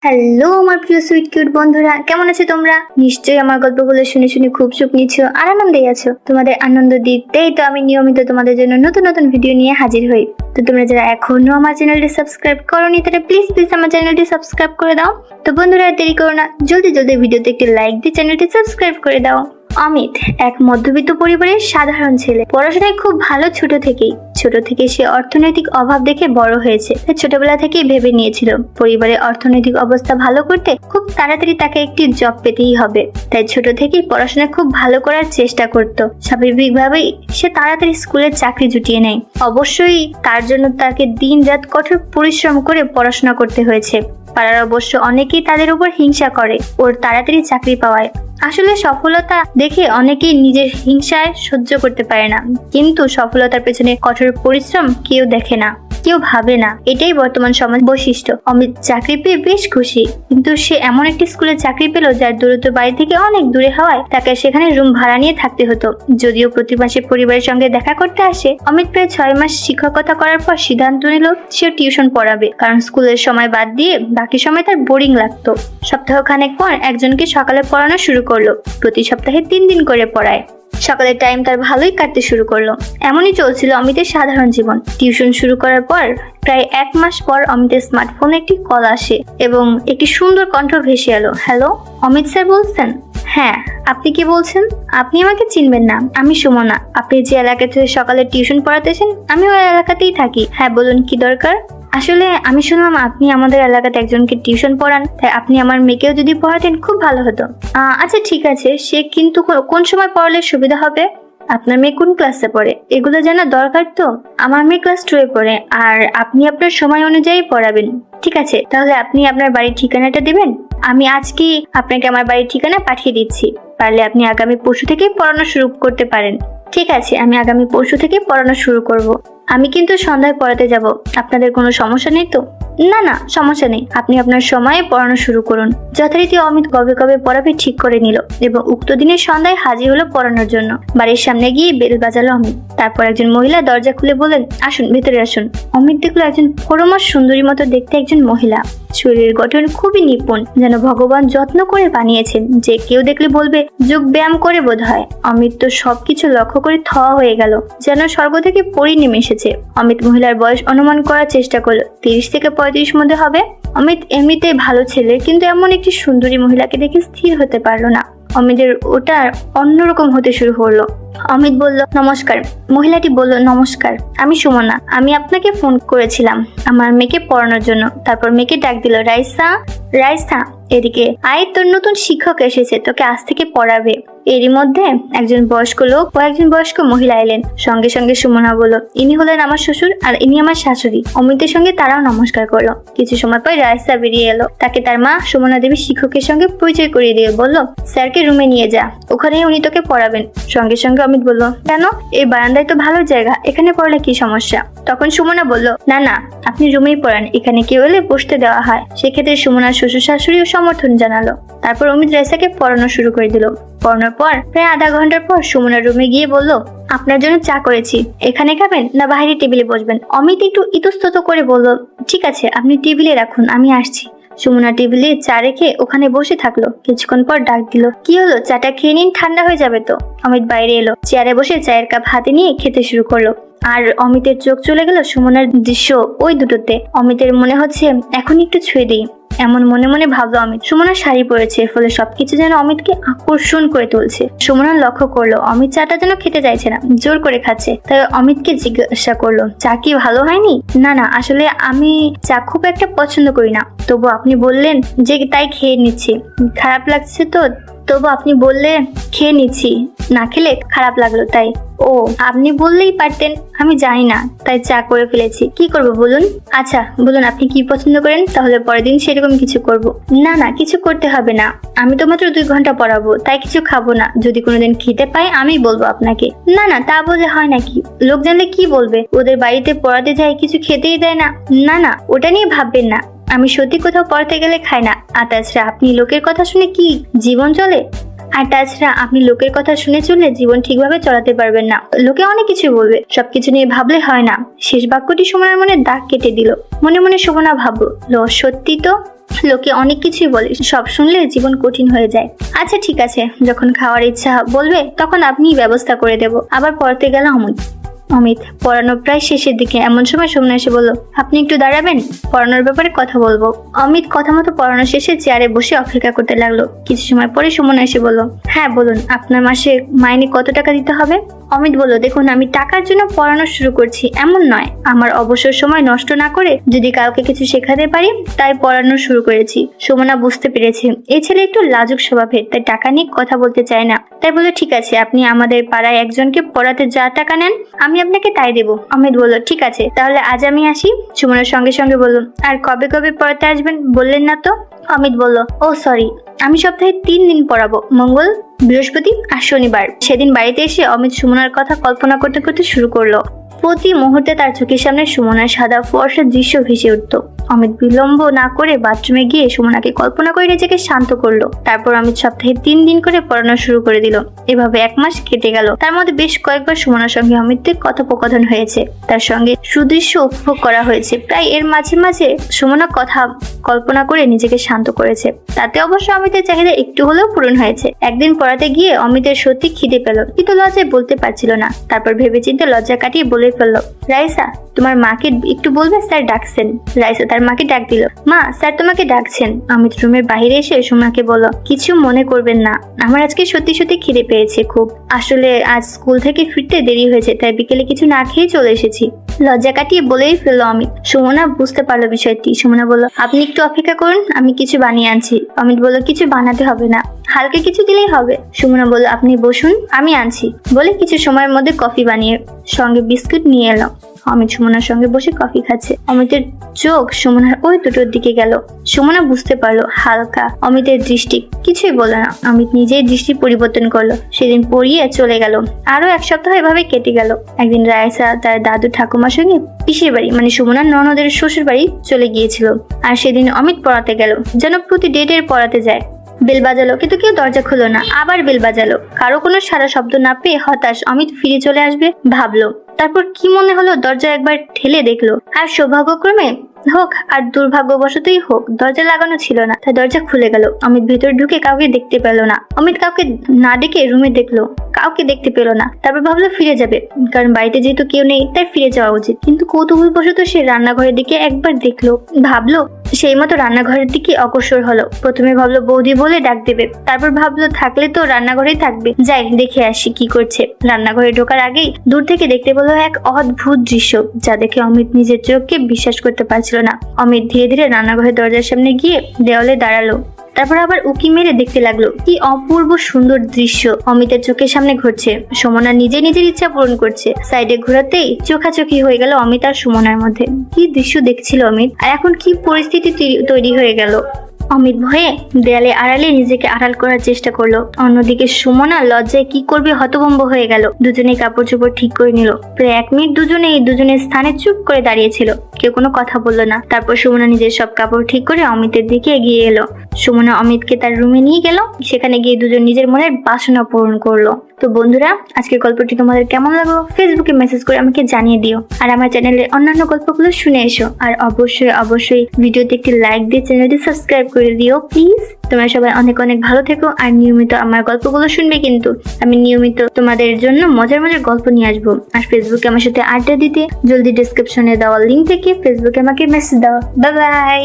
Hello আমার প্রিয় sweet cute বন্ধুরা, কেমন আছো তোমরা? নিশ্চয়ই আমার গল্পগুলো শুনে শুনে খুব সুখ নিচ্ছ আর আনন্দে আছো। তোমাদের আনন্দ দিতেই তো আমি নিয়মিত তোমাদের জন্য নতুন নতুন ভিডিও নিয়ে হাজির হই। তো তোমরা যারা এখনো আমার চ্যানেলটি সাবস্ক্রাইব করোনি তারা প্লিজ আমার চ্যানেলটি সাবস্ক্রাইব করে দাও। তো বন্ধুরা দেরি করো না, জলদি জলদি ভিডিওতে একটি লাইক দিয়ে চ্যানেলটি সাবস্ক্রাইব করে দাও। অমিত এক মধ্যবিত্ত পরিবারের সাধারণ ছেলে। পড়াশোনায় খুব ভালো ছোট থেকে সে অর্থনৈতিক অভাব দেখে বড় হয়েছে। ছোটবেলা থেকেই ভেবে নিয়েছিল পরিবারের অর্থনৈতিক অবস্থা ভালো করতে খুব তাড়াতাড়ি তাকে একটি জব পেতেই হবে। তাই ছোট থেকেই পড়াশোনা খুব ভালো করার চেষ্টা করত। স্বাভাবিকভাবেই সে তাড়াতাড়ি স্কুলের চাকরি জুটিয়ে নেয়। অবশ্যই তার জন্য তাকে দিন রাত কঠোর পরিশ্রম করে পড়াশোনা করতে হয়েছে। পাড়ার অবশ্য অনেকেই তাদের উপর হিংসা করে ওর তাড়াতাড়ি চাকরি পাওয়ায়। আসলে সফলতা দেখে অনেকেই নিজের হিংসায় সহ্য করতে পারে না, কিন্তু সফলতার পেছনে কঠোর পরিশ্রম কেউ দেখে না, কেউ ভাবে না। এটাই বর্তমান সমাজ বৈশিষ্ট্য। অমিত চাকরি পেয়ে বেশ খুশি, কিন্তু সে এমন একটি স্কুলে চাকরি পেল যার দূরত্ব বাড়ি থেকে অনেক দূরে হওয়ায় তাকে সেখানে রুম ভাড়া নিয়ে থাকতে হতো। যদিও প্রতি মাসে পরিবারের সঙ্গে দেখা করতে আসে, অমিত প্রায় 6 মাস শিক্ষকতা করার পর সিদ্ধান্ত নিল সে টিউশন পড়াবে, কারণ স্কুলের সময় বাদ দিয়ে বাকি সময় তার বোরিং লাগতো। সপ্তাহখানেক পর একজনকে সকালে পড়ানো শুরু করলো। প্রতি সপ্তাহে 3 দিন করে পড়ায়। সকালের টাইম তার ভালোই কাটতে শুরু করলো। এমনই চলছিল অমিতের সাধারণ জীবন। টিউশন শুরু করার পর প্রায় 1 মাস পর অমিতের স্মার্টফোনে একটি কল আসে এবং একটি সুন্দর কণ্ঠ ভেসে এলো। হ্যালো, অমিত স্যার বলছেন? হ্যাঁ, আপনি কি বলছেন? আপনি আমাকে চিনবেন না, আমি সুমনা। আপনি যে এলাকাতে সকালে টিউশন পড়াতেছেন আমি ওই এলাকাতেই থাকি। হ্যাঁ বলুন, কি দরকার? আসলে আমি শুনলাম আপনি আমাদের এলাকাতে একজনকে টিউশন পড়ান, তাই আপনি আমার মেয়েকেও যদি পড়াতেন খুব ভালো হতো। আচ্ছা ঠিক আছে, সে কিন্তু কোন সময় পড়ালে সুবিধা হবে? আপনার মেয়ে কোন ক্লাসে পড়ে এগুলো জানা দরকার তো। আমার মেয়ে ক্লাস 2 এ পড়ে, আর আপনি আপনার সময় অনুযায়ী পড়াবেন। ঠিক আছে, তাহলে আপনি আপনার বাড়ির ঠিকানাটা দেবেন। আমি আজকেই আপনাকে আমার বাড়ির ঠিকানা পাঠিয়ে দিচ্ছি। পারলে আপনি আগামী পরশু থেকে পড়ানো শুরু করতে পারেন। ঠিক আছে, আমি আগামী পরশু থেকে পড়ানো শুরু করব। আমি কিন্তু সন্ধ্যায় পড়াতে যাব। আপনাদের কোনো সমস্যা নেই তো? না না, সমস্যা নেই, আপনি আপনার সময়ে পড়ানো শুরু করুন। যথারীতি অমিত কবে কবে পড়াবে ঠিক করে নিল এবং উক্ত দিনের সন্ধ্যায় হাজির হলো পড়ানোর জন্য। বাড়ির সামনে গিয়ে বেল বাজালো অমিত। তারপর একজন মহিলা দরজা খুলে বললেন, আসুন ভেতরে আসুন। অমিত দেখলো একজন পরমা সুন্দরী মতো দেখতে একজন মহিলা। শরীরের গঠন খুবই নিপুণ, যেন ভগবান যত্ন করে বানিয়েছেন। যে কেউ দেখলে বলবে যোগ ব্যায়াম করে বোধ হয়। অমিত তো সবকিছু লক্ষ্য করে থ হয়ে গেল, যেন স্বর্গ থেকে পরি নেমে এসেছে। অমিত মহিলার বয়স অনুমান করার চেষ্টা করলো। 30 থেকে 35 মধ্যে হবে। অমিত এমনিতেই ভালো ছেলে, কিন্তু এমন একটি সুন্দরী মহিলাকে দেখে স্থির হতে পারলো না। অমিতের ওটা অন্যরকম হতে শুরু হলো। অমিত বলল, নমস্কার। মহিলাটি বলল, নমস্কার, আমি সুমনা। আমি আপনাকে ফোন করেছিলাম আমার মেয়েকে পড়ানোর জন্য। তারপর মেয়েকে ডাক দিল, রাইসা রাইসা এদিকে আয়, তোর নতুন শিক্ষক এসেছে, তোকে আজ থেকে পড়াবে। এরই মধ্যে একজন বয়স্ক লোক ও একজন বয়স্ক মহিলা এলেন। সঙ্গে সঙ্গে সুমনা বলল, ইনি হলেন আমার শ্বশুর আর ইনি আমার শাশুড়ি। অমিতের সঙ্গে তারাও নমস্কার করলো। কিছু সময় পর রাইসা বেরিয়ে এলো। তাকে তার মা সুমনা দেবী শিক্ষকের সঙ্গে পরিচয় করিয়ে দিয়ে বলল, স্যারকে রুমে নিয়ে যা, ওখানেই উনি তোকে পড়াবেন। সঙ্গে সঙ্গে অমিত বলল, কেন? এই বারান্দায় তো ভালো জায়গা, এখানে পড়লে কি সমস্যা? তখন সুমনা বলল, না না, আপনি রুমেই পড়ান, এখানে কেউ এলে বসতে দেওয়া হয়। সেক্ষেত্রে সুমনার শ্বশুর শাশুড়িও সমর্থন জানালো। তারপর অমিত রাইসাকে পড়ানো শুরু করে দিল। পড়ানোর পর প্রায় আধা ঘন্টার পর সুমনার রুমে গিয়ে বলল, আপনার জন্য চা করেছি, এখানে খাবেন না বাইরে টেবিলে বসবেন? অমিত একটু ইতস্তত করে বলল, ঠিক আছে, আপনি টেবিলে রাখুন, আমি আসছি। সুমনা টেবিলে চা রেখে ওখানে বসে থাকলো। কিছুক্ষণ পর ডাক দিল, কি হলো, চাটা খেয়ে নিন, ঠান্ডা হয়ে যাবে তো। অমিত বাইরে এলো, চেয়ারে বসে চায়ের কাপ হাতে নিয়ে খেতে শুরু করলো। আর অমিতের চোখ চলে গেল সুমনার দৃশ্য ওই দুটোতে। অমিতের মনে হচ্ছে এখন একটু ছুঁয়ে দিই, এমন মনে মনে ভাবলো অমিত। সুমনা শাড়ি পরেছে, ফলে সবকিছু যেন অমিতকে আকর্ষণ করে তুলছে। সুমনা লক্ষ্য করলো অমিত চাটা যেন খেতে চাইছে না, জোর করে খাচ্ছে। তাই অমিতকে জিজ্ঞাসা করলো, চা কি ভালো হয়নি? না না, আসলে আমি চা খুব একটা পছন্দ করি না, তবু আপনি বললেন যে তাই খেয়ে নিচ্ছি। খারাপ লাগছে তো? তবু আপনি বললে খেয়ে নিচ্ছি, না খেলে খারাপ লাগলো তাই। ও, আপনি বললেই পারতেন, আমি জানি না তাই চা করে ফেলেছি। কি করব বলুন? আচ্ছা বলুন আপনি কি পছন্দ করেন, তাহলে পরের দিন সেরকম কিছু করব। না না, কিছু করতে হবে না, আমি তো মাত্র 2 ঘন্টা পড়াবো, তাই কিছু খাবো না। যদি কোনোদিন খেতে পাই আমি বলবো আপনাকে। না না, তা বলে হয় নাকি? লোক জানলে কি বলবে? ওদের বাড়িতে পড়াতে যাই, কিছু খেতেই দেয় না। না না, ওটা নিয়ে ভাববেন না, আমি সত্যি কোথাও পড়তে গেলে খাই না। আর তাছাড়া আপনি লোকের কথা শুনে কি জীবন চলে? আর তাছাড়া আপনি লোকের কথা শুনে চললে জীবন ঠিকভাবে চালাতে পারবেন না। লোকে অনেক কিছু বলবে, সবকিছু নিয়ে ভাবলে হয় না। শেষ বাক্যটি সুমনার মনে দাগ কেটে দিল। মনে মনে সুমনা ভাবলো, সত্যি তো, লোকে অনেক কিছুই বলে, সব শুনলে জীবন কঠিন হয়ে যায়। আচ্ছা ঠিক আছে, যখন খাওয়ার ইচ্ছা বলবে তখন আপনিই ব্যবস্থা করে দেব। আবার পড়তে গেল অমিত। পড়ানো প্রায় শেষের দিকে, এমন সময় সুমনা এসে বলল, আপনি একটু দাঁড়াবেন, পড়ানোর ব্যাপারে কথা বলবো। অমিত কথা মতো পড়ানো শেষে চেয়ারে বসে অপেক্ষা করতে লাগলো। কিছু সময় পরে সুমনা এসে বলল, হ্যাঁ বলুন, আপনার মাসে মাইনে কত টাকা দিতে হবে? অমিত বলল, দেখুন আমি টাকার জন্য পড়ানো শুরু করছি এমন নয়, আমার অবসর সময় নষ্ট না করে যদি কাউকে কিছু শেখাতে পারি তাই পড়ানো শুরু করেছি। সুমনা বুঝতে পেরেছে এই ছেলে একটু লাজুক স্বভাবের, তাই টাকা নিয়ে কথা বলতে চায় না। তাই বলল, ঠিক আছে, আপনি আমাদের পাড়ায় একজনকে পড়াতে যা টাকা নেন আমি আপনাকে তাই দেবো। অমিত বলল, ঠিক আছে, তাহলে আজ আমি আসি। সুমনার সঙ্গে সঙ্গে বলল, আর কবে কবে পড়াতে আসবেন বললেন না তো? অমিত বলল, ও সরি, আমি সপ্তাহে 3 দিন পড়াবো, মঙ্গল, বৃহস্পতি আর শনিবার। সেদিন বাড়িতে এসে অমিত সুমনার কথা কল্পনা করতে করতে শুরু করলো। প্রতি মুহূর্তে তার চোখের সামনে সুমনার সাদা ফর্সা দৃশ্য ভেসে উঠত। অমিত বিলম্ব না করে বাথরুমে গিয়ে সুমনাকে কল্পনা করে নিজেকে শান্ত করলো। তারপর অমিত সপ্তাহে 3 দিন করে পড়ানো শুরু করে দিল। এভাবে 1 মাস কেটে গেল। তার মধ্যে বেশ কয়েকবার সুমনার সঙ্গে অমিতের কথোপকথন হয়েছে, তার সঙ্গে সুদৃশ্য উপভোগ করা হয়েছে। প্রায় এর মাঝে মাঝে সুমনা কথা কল্পনা করে নিজেকে শান্ত করেছে। তাতে অবশ্য অমিতের চাহিদা একটু হলেও পূরণ হয়েছে। একদিন পড়াতে গিয়ে অমিতের সত্যি খিদে পেল, কিন্তু লজ্জায় বলতে পারছিল না। তারপর ভেবেচিন্তে লজ্জা কাটিয়ে বলে ফেললো, রাইসা, তোমার মাকে একটু বলবে স্যার ডাকছেন। রাইসা তার মাকে ডাক দিল, মা, স্যার তোমাকে ডাকছেন। অমিত রুমের বাইরে এসে সুমনাকে বলল, কিছু মনে করবেন না, আমার আজকে সত্যি সত্যি খিদে পেয়েছে খুব। আসলে আজ স্কুল থেকে ফিরতে দেরি হয়েছে, তাই বিকেলে কিছু না খেয়ে চলে এসেছি। লজ্জা কাটিয়ে বলেই ফেললো অমিত। সুমনা বুঝতে পারলো বিষয়টি। সুমনা বলল, আপনি একটু অপেক্ষা করুন, আমি কিছু বানিয়ে আনছি। অমিত বলল, কিছু বানাতে হবে না, হালকা কিছু দিলেই হবে। সুমনা বলল, আপনি বসুন, আমি আনছি। বলে কিছু সময়ের মধ্যে কফি বানিয়ে সঙ্গে বিস্কুট নিয়ে এলো। অমিত সুমনার সঙ্গে বসে কফি খাচ্ছে। অমিতের চোখ সুমনার ওই দুটোর দিকে গেল। সুমনা বুঝতে পারলো হালকা অমিতের দৃষ্টি, কিছুই বলল না। অমিত নিজেই দৃষ্টি পরিবর্তন করলো। সেদিন পড়িয়ে চলে গেল। আরো 1 সপ্তাহ এভাবে কেটে গেল। একদিন রায়সা তার দাদু ঠাকুমার সঙ্গে পিসির বাড়ি মানে সুমনার ননদের শ্বশুর বাড়ি চলে গিয়েছিল। আর সেদিন অমিত পড়াতে গেল, যেন প্রতি ডেটের পড়াতে যায়। বেল বাজালো, কিন্তু কেউ দরজা খুললো না। আবার বেল বাজালো, কারো কোনো সারা শব্দ না পেয়ে হতাশ অমিত ফিরে চলে আসবে ভাবলো। তারপর কি মনে হলো, দরজা একবার ঠেলে দেখলো, আর সৌভাগ্যক্রমে হোক আর দুর্ভাগ্যবশতই হোক দরজা লাগানো ছিল না, তাই দরজা খুলে গেল। অমিত ভেতর ঢুকে কাউকে দেখতে পেল না। অমিত কাউকে না ডেকে রুমে দেখলো, কাউকে দেখতে পেল না। তারপর ভাবলো ফিরে যাবে, কারণ বাড়িতে যেহেতু কেউ নেই তাই ফিরে যাওয়া উচিত। কিন্তু কৌতূহলবশত সে রান্নাঘরের দিকে একবার দেখলো, ভাবলো সেই মতো রান্নাঘরের দিকে অগ্রসর হলো। প্রথমে ভাবলো বৌদি বলে ডাক দেবে, তারপর ভাবলো থাকলে তো রান্নাঘরেই থাকবে, যাই দেখে আসি কি করছে। রান্নাঘরে ঢোকার আগেই দূর থেকে দেখতে পেল এক অদ্ভুত দৃশ্য, যা দেখে অমিত নিজের চোখকে বিশ্বাস করতে পারছিল না। অমিত ধীরে ধীরে রান্নাঘরের দরজার সামনে গিয়ে দেওয়ালে দাঁড়ালো। তারপর আবার উকি মেরে দেখতে লাগলো কি অপূর্ব সুন্দর দৃশ্য অমিতের চোখের সামনে ঘটছে। সুমনা নিজের ইচ্ছা পূরণ করছে। সাইডে ঘোরাতেই চোখাচোখি হয়ে গেল অমিত আর সুমনার মধ্যে। কি দৃশ্য দেখছিল অমিত, আর এখন কি পরিস্থিতি তৈরি হয়ে গেল। অমিত ভয়ে দেয়ালে আড়ালে নিজেকে আড়াল করার চেষ্টা করলো। অন্যদিকে সুমনা লজ্জায় কি করবে হতভম্ব হয়ে গেল। দুজনেই কাপড় চোপড় ঠিক করে নিল। প্রায় 1 মিনিট দুজনের স্থানে চুপ করে দাঁড়িয়েছিল, কেউ কোনো কথা বললো না। তারপর সুমনা নিজের সব কাপড় ঠিক করে অমিতের দিকে এগিয়ে এলো। সুমনা অমিতকে তার রুমে নিয়ে গেল। সেখানে গিয়ে দুজন নিজের মনের বাসনা পূরণ করলো। তো বন্ধুরা, আজকের গল্পটি তোমাদের কেমন লাগলো ফেসবুকে মেসেজ করে আমাকে জানিয়ে দিও। আর আমার চ্যানেলের অন্যান্য গল্পগুলো শুনে এসো। আর অবশ্যই ভিডিওতে একটি লাইক দিয়ে চ্যানেলটি সাবস্ক্রাইব করে দিও প্লিজ। তোমরা সবাই অনেক ভালো থেকো। আর নিয়মিত আমার গল্পগুলো শুনবে, কিন্তু আমি নিয়মিত তোমাদের জন্য মজার গল্প নিয়ে আসবো। আর ফেসবুকে আমার সাথে আড্ডা দিতে জলদি ডেসক্রিপশনে দেওয়া লিঙ্ক থেকে ফেসবুকে আমাকে মেসেজ দাও। Bye bye.